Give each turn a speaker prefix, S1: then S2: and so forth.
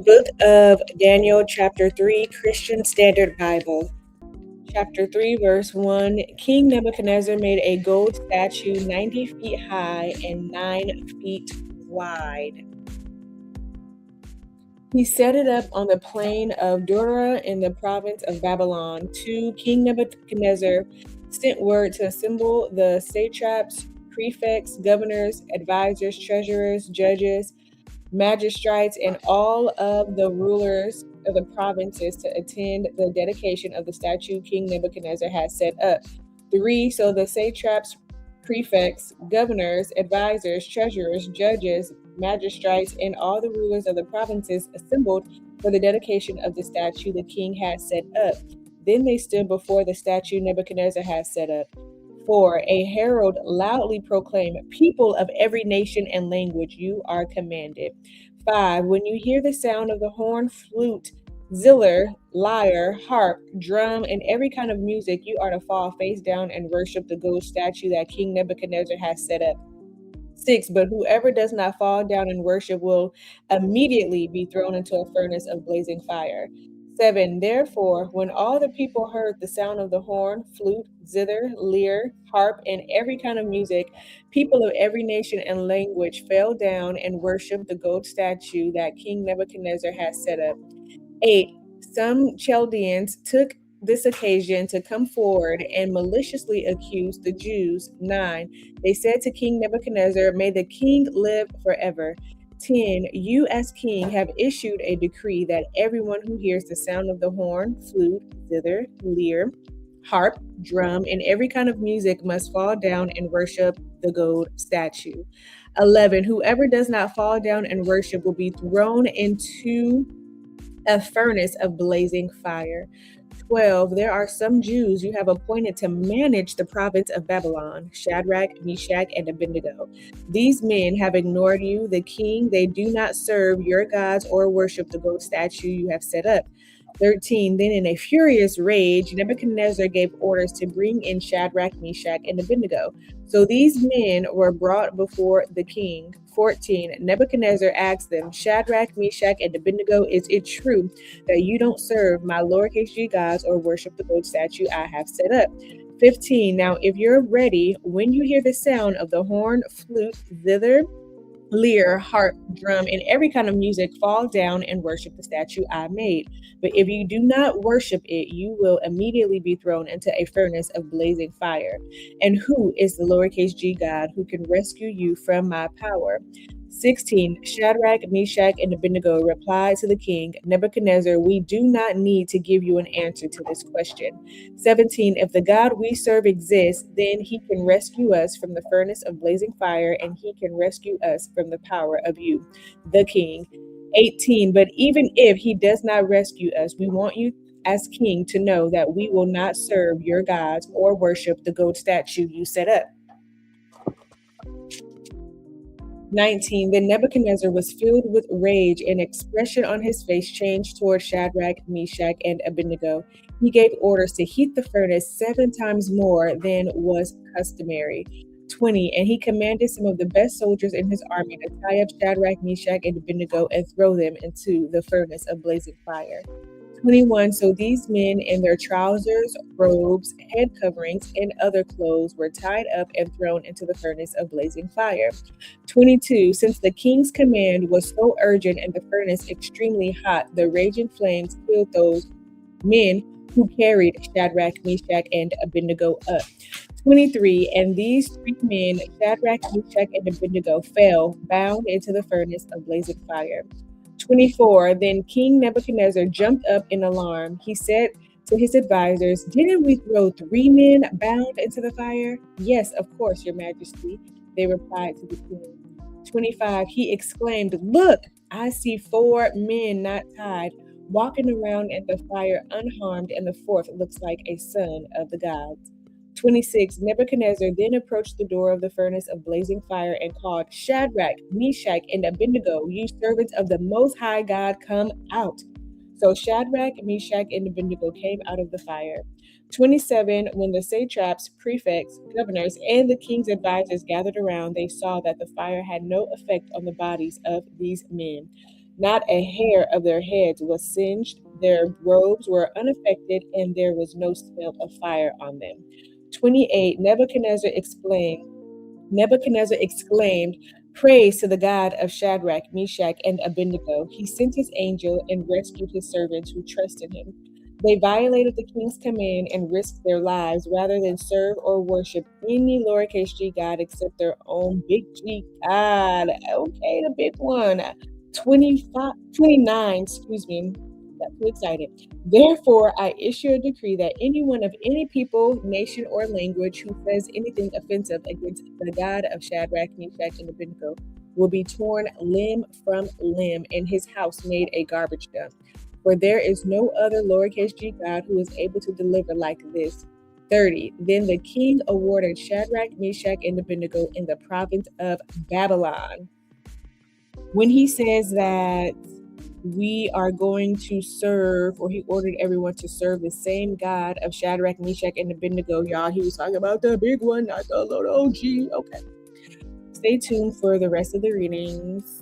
S1: The book of Daniel, chapter 3, Christian Standard Bible. Chapter 3, verse 1 King Nebuchadnezzar made a gold statue 90 feet high and 9 feet wide. He set it up on the plain of Dura in the province of Babylon. 2. King Nebuchadnezzar sent word to assemble the satraps, prefects, governors, advisors, treasurers, judges, magistrates, and all of the rulers of the provinces to attend the dedication of the statue King Nebuchadnezzar had set up. 3. So the satraps, prefects, governors, advisors, treasurers, judges, magistrates, and all the rulers of the provinces assembled for the dedication of the statue the king had set up. Then they stood before the statue Nebuchadnezzar had set up. 4. A herald loudly proclaimed, "People of every nation and language, you are commanded." 5. When you hear the sound of the horn, flute, zither, lyre, harp, drum, and every kind of music, you are to fall face down and worship the gold statue that King Nebuchadnezzar has set up. 6. But whoever does not fall down and worship will immediately be thrown into a furnace of blazing fire. 7. Therefore, when all the people heard the sound of the horn, flute, zither, lyre, harp, and every kind of music, people of every nation and language fell down and worshiped the gold statue that King Nebuchadnezzar had set up. 8. Some Chaldeans took this occasion to come forward and maliciously accuse the Jews. 9. They said to King Nebuchadnezzar, "May the king live forever." 10. You as king have issued a decree that everyone who hears the sound of the horn, flute, zither, lyre, harp, drum, and every kind of music must fall down and worship the gold statue. 11. Whoever does not fall down and worship will be thrown into a furnace of blazing fire. 12. There are some Jews you have appointed to manage the province of Babylon, Shadrach, Meshach, and Abednego. These men have ignored you, the king. They do not serve your gods or worship the gold statue you have set up. 13. Then in a furious rage, Nebuchadnezzar gave orders to bring in Shadrach, Meshach, and Abednego. So these men were brought before the king. 14. Nebuchadnezzar asked them, "Shadrach, Meshach, and Abednego, is it true that you don't serve my lowercase g gods or worship the gold statue I have set up?" 15. Now, if you're ready, when you hear the sound of the horn, flute, zither, lyre, harp, drum, and every kind of music, fall down and worship the statue I made. But if you do not worship it, you will immediately be thrown into a furnace of blazing fire. And who is the lowercase g God who can rescue you from my power? 16. Shadrach, Meshach, and Abednego replied to the king, "Nebuchadnezzar, we do not need to give you an answer to this question." 17. If the God we serve exists, then he can rescue us from the furnace of blazing fire, and he can rescue us from the power of you, the king. 18. But even if he does not rescue us, we want you as king to know that we will not serve your gods or worship the gold statue you set up. 19. Then Nebuchadnezzar was filled with rage, and expression on his face changed toward Shadrach, Meshach, and Abednego. He gave orders to heat the furnace 7 times more than was customary. 20. And he commanded some of the best soldiers in his army to tie up Shadrach, Meshach, and Abednego and throw them into the furnace of blazing fire. 21. So these men in their trousers, robes, head coverings, and other clothes were tied up and thrown into the furnace of blazing fire. 22. Since the king's command was so urgent and the furnace extremely hot, the raging flames killed those men who carried Shadrach, Meshach, and Abednego up. 23. And these 3 men, Shadrach, Meshach, and Abednego, fell bound into the furnace of blazing fire. 24. Then King Nebuchadnezzar jumped up in alarm. He said to his advisors, "Didn't we throw 3 men bound into the fire?" "Yes, of course, your majesty," they replied to the king. 25. He exclaimed, "Look, I see 4 men not tied, walking around in the fire unharmed, and the 4th looks like a son of the gods." 26. Nebuchadnezzar then approached the door of the furnace of blazing fire and called, "Shadrach, Meshach, and Abednego, you servants of the Most High God, come out." So Shadrach, Meshach, and Abednego came out of the fire. 27. When the satraps, prefects, governors, and the king's advisors gathered around, they saw that the fire had no effect on the bodies of these men. Not a hair of their heads was singed, their robes were unaffected, and there was no smell of fire on them. 28. Nebuchadnezzar exclaimed, "Praise to the God of Shadrach, Meshach, and Abednego. He sent his angel and rescued his servants who trust in him. They violated the king's command and risked their lives rather than serve or worship any lowercase g God except their own big G God." Okay, the big one. 25, 29, excuse me. Got too excited. Therefore, I issue a decree that anyone of any people, nation, or language who says anything offensive against the God of Shadrach, Meshach, and Abednego will be torn limb from limb and his house made a garbage dump. For there is no other lowercase g God who is able to deliver like this. 30. Then the king awarded Shadrach, Meshach, and Abednego in the province of Babylon. When he says that we are going to serve, or he ordered everyone to serve the same God of Shadrach, Meshach, and Abednego, y'all, he was talking about the big one, not the little OG. Okay. Stay tuned for the rest of the readings.